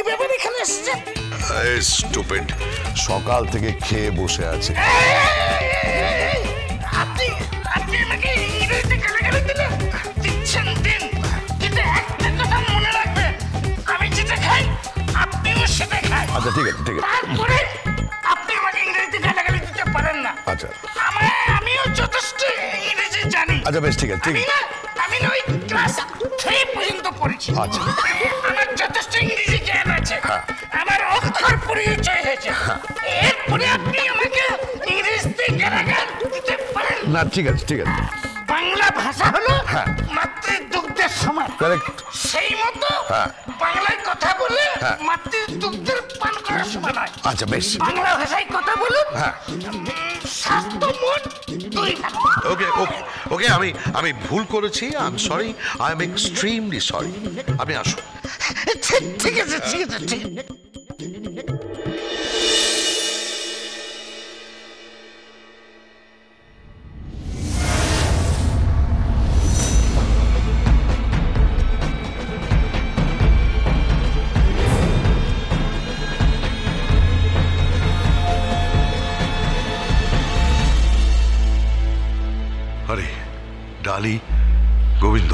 ব্যাপার এখানে এসেছেন? স্টুপিড, সকাল থেকে খেয়ে বসে আছে। আপনি আমাকে ইংরেজিতে গালাগালি দিলেন। দিচ্ছেন দিন, কিন্তু একটা কথা মনে রাখবেন, আমি যেটা খাই আপনিও সেটা খাই। আচ্ছা ঠিক আছে ঠিক আছে। তারপরে আপনি আমাকে ইংরেজিতে গালাগালি দিতে পারেন না। আচ্ছা আমিও যথেষ্ট ইংরেজি জানি। আচ্ছা বেশ ঠিক আছে ঠিক আছে। আমি না ওই ক্লাস 3 পর্যন্ত পড়েছি। আচ্ছা আমার যথেষ্ট ইংরেজি জ্ঞান আছে। আমার অক্ষর পরিচয় হয়েছে। এরপরে আপনি আমাকে ইংরেজিতে গালাগাল দিতে পারেন না। ঠিক আছে ঠিক আছে। বাংলা ভাষা হলো মাতৃদুগ্ধের সমান। কারেক্ট। সেই মতো বাংলায় কথা বলে মাতৃদুগ্ধের পান করার সমান হয়। আচ্ছা বেশ। বাংলা ভাষায় কথা বলুন, স্বাস্থ্য মন দুই ভালো। ওকে ওকে ওকে, আমি ভুল করেছি। I am sorry, I am extremely sorry. আপনি আসুন। ঠিক আছে ঠিক আছে ঠিক আছে। আরে ডালি, গোবিন্দ।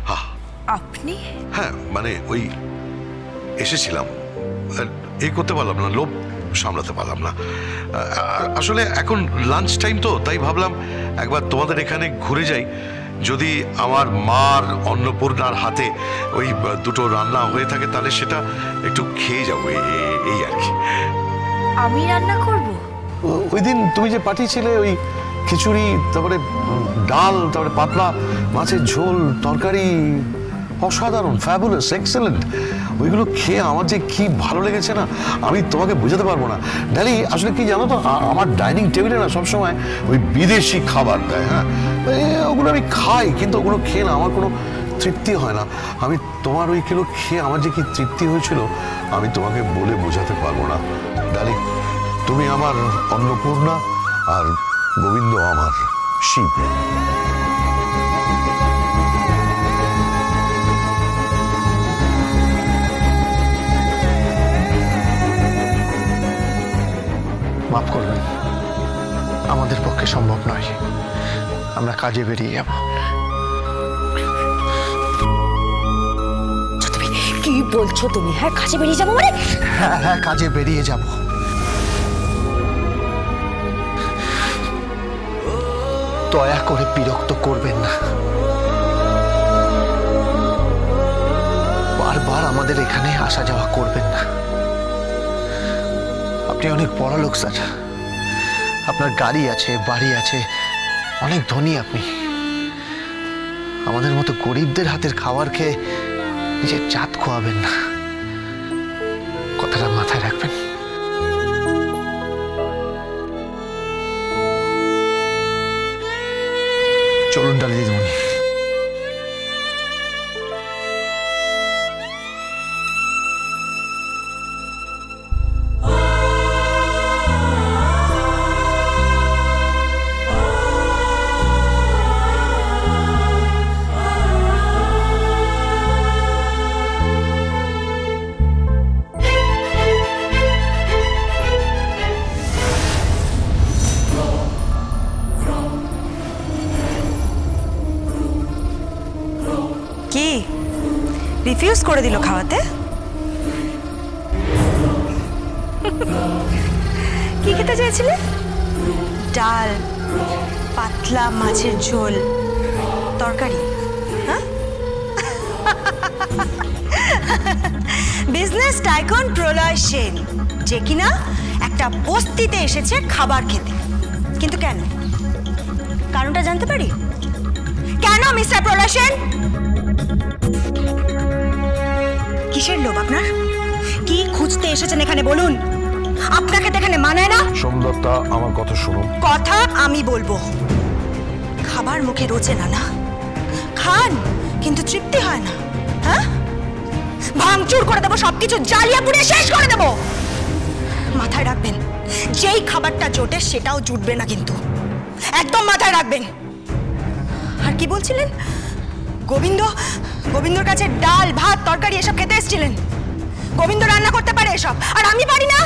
হ্যাঁ আপনি? হ্যাঁ মানে ওই এসেছিলাম, এই করতে পারলাম না, লোভ সামলাতে পারলাম না। আসলে এখন লাঞ্চ টাইম তো, তাই ভাবলাম একবার তোমাদের এখানে ঘুরে যাই। যদি আমার মার অন্নপূর্ণার হাতে ওই দুটো রান্না হয়ে থাকে তাহলে সেটা একটু খেয়ে যাবো, এই আর কি। আমি রান্না করব? ওই দিন তুমি যে পাঠিয়েছিলে ওই খিচুড়ি, তারপরে ডাল, তারপরে পাতলা মাছের ঝোল, তরকারি, অসাধারণ, ফ্যাবুলাস, এক্সেলেন্ট। ওইগুলো খেয়ে আমার যে কি ভালো লেগেছে না, আমি তোমাকে বোঝাতে পারবো না। ডালি আসলে কি জানো তো, আমার ডাইনিং টেবিলে না সবসময় ওই বিদেশি খাবার দেয়। হ্যাঁ ওগুলো আমি খাই, কিন্তু ওগুলো খেয়ে না আমার কোনো তৃপ্তি হয় না। আমি তোমার ওইগুলো খেয়ে আমার যে কি তৃপ্তি হয়েছিল আমি তোমাকে বলে বোঝাতে পারবো না। ডালি তুমি আমার অন্নপূর্ণা, আর গোবিন্দ আমার শিব। মাফ করবেন, আমাদের পক্ষে সম্ভব নয়। আমরা কাজে বেরিয়ে যাব। কি বলছো তুমি? হ্যাঁ কাজে বেরিয়ে যাবো মানে? হ্যাঁ কাজে বেরিয়ে যাব। দয়া করে বিরক্ত করবেন না। বারবার আমাদের এখানে আসা যাওয়া করবেন না। আপনি অনেক বড় লোক স্যার, আপনার গাড়ি আছে, বাড়ি আছে, অনেক ধনী আপনি। আমাদের মতো গরিবদের হাতের খাবার খেয়ে নিজের জাত খোয়াবেন না, কথাটা মাথায় রাখবেন। চলুন ডালি দিদিমণি। কি রিফিউজ করে দিল খাওয়াতে? কি খেতে চেয়েছিলে? ডাল, পাতলা মাছের ঝোল, তরকারি। হ্যাঁ বিজনেস টাইকন প্রলয় সেন, যে কিনা একটা বস্তিতে এসেছে খাবার খেতে। কিন্তু কেন? কারণটা জানতে পারি? কেন মিস্টার প্রলয় সেন? কিসের লোভ আপনার? কি খুঁজতে এসেছেন এখানে বলুন? আপনাকে তো এখানে মানায় না। সোমদত্তা আমার কথা শুনুন। কথা আমি বলবো। খাবার মুখে রোচে না, না খান কিন্তু তৃপ্তি হয় না। হ্যাঁ ভাঙচুর করে দেবো, সবকিছু জ্বালিয়ে পুড়িয়ে শেষ করে দেবো। মাথায় রাখবেন, যেই খাবারটা জোটে সেটাও জুটবে না কিন্তু, একদম মাথায় রাখবেন। আর কি বলছিলেন? গোবিন্দর কাছে ডাল, ভাত, তরকারি এসব খেতে এসেছিলেন। গোবিন্দ রান্না করতে পারে এসব, আর আমি পারি না?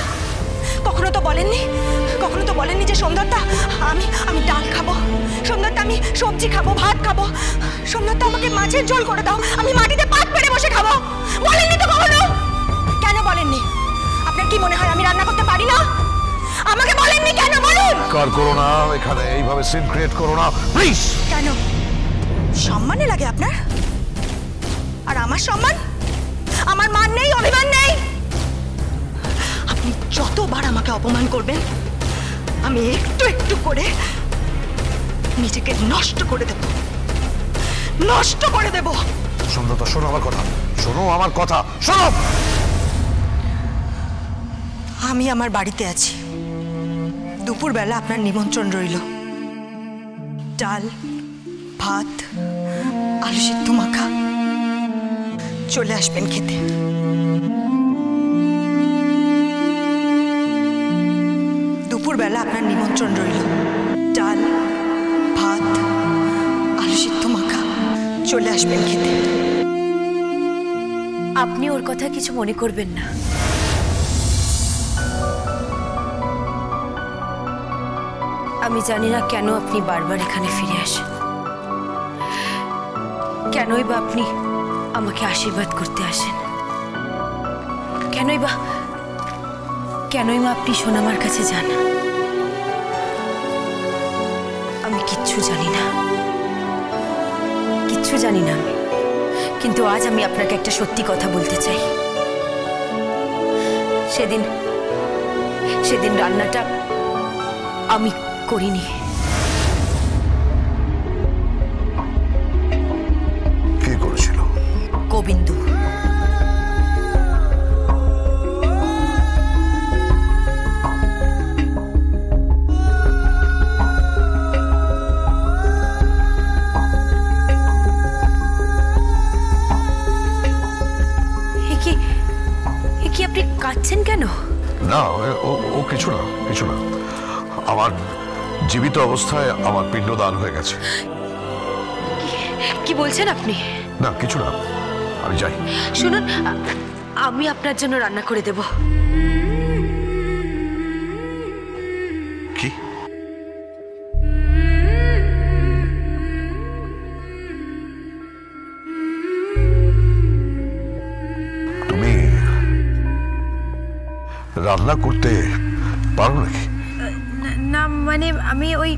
কখনো তো বলেননি যে সোমদত্তা আমি ডাল খাবো, সোমদত্তা আমি সবজি খাবো, ভাত খাবো, সোমদত্তা আমাকে মাছের ঝোল করে দাও, আমি মাটিতে পাত পেরে বসে খাবো। বলেননি তো কখনো? কেন বলেননি? আপনার কি মনে হয় আমি রান্না করতে পারি না? আমাকে বলেননি কেন? বলুন। কার করো না এখানে, এইভাবে সিন ক্রিয়েট করো না প্লিজ। কেন? সম্মানে লাগে আপনার? আর আমার সম্মান? আমার মান নেই, অভিমান নেই? আপনি যতবার আমাকে অপমান করবেন আমি একটু একটু করে নিজেকে নষ্ট করে দেব, নষ্ট করে দেব। সুন্দরতা শোনো আমার কথা, শোনো আমার কথা, শোনো। আমি আমার বাড়িতে আছি, দুপুরবেলা আপনার নিমন্ত্রণ রইল। ডাল, ভাত, আলু সিদ্ধ মাখা, চলে আসবেন খেতে। দুপুরবেলা আপনার নিমন্ত্রণ রইল। ডাল, ভাত, আলু সিদ্ধ মাখা, চলে আসবেন খেতে। আপনি ওর কথা কিছু মনে করবেন না। আমি জানি না কেন আপনি বারবার এখানে ফিরে আসেন, কেনই বা আপনি আমাকে আশীর্বাদ করতে আসেন, কেনই বা আপনি সোনামার কাছে যান। আমি কিচ্ছু জানি না আমি, কিন্তু আজ আমি আপনাকে একটা সত্যি কথা বলতে চাই। সেদিন রান্নাটা আমি করিনি। কে করেছিল? গোবিন্দ। আপনি কাঁদছেন কেন? না ও কিছু না। আমার জীবিত অবস্থায় আমার পিণ্ডদান হয়ে গেছে। কি বলছেন আপনি? না কিছু না, আমি যাই। শুনুন, আমি আপনার জন্য রান্না করে দেব। কি? তুমি রান্না করতে পারো নাকি? না মানে আমি ওই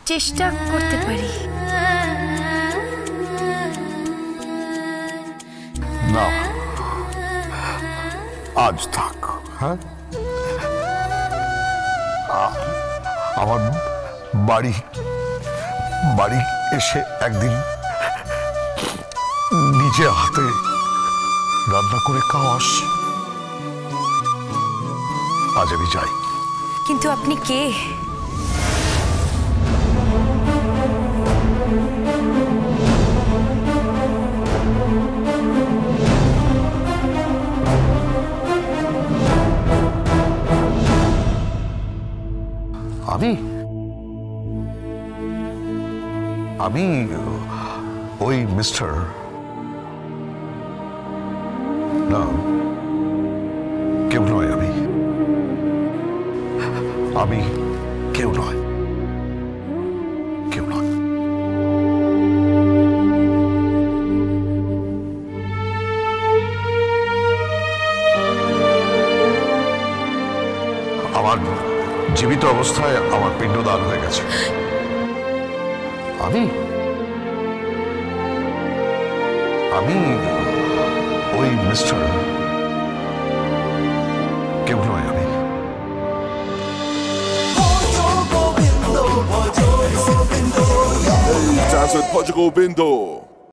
চেষ্টা করতে পারি। না আজ থাক। হ্যাঁ, আমার বাড়ি এসে একদিন নিজে হাতে রান্না করে খাওয়াস। আজ আমি যাই। কিন্তু আপনি কে? আমি ওই মিস্টার না, কেউ নয়। আমি কেউ নয়। আমার জীবিত অবস্থায় আমার পিণ্ডদান হয়ে গেছে। আমি ওই মিস্টার কেউ নয়। Dance with Portugal Bindo.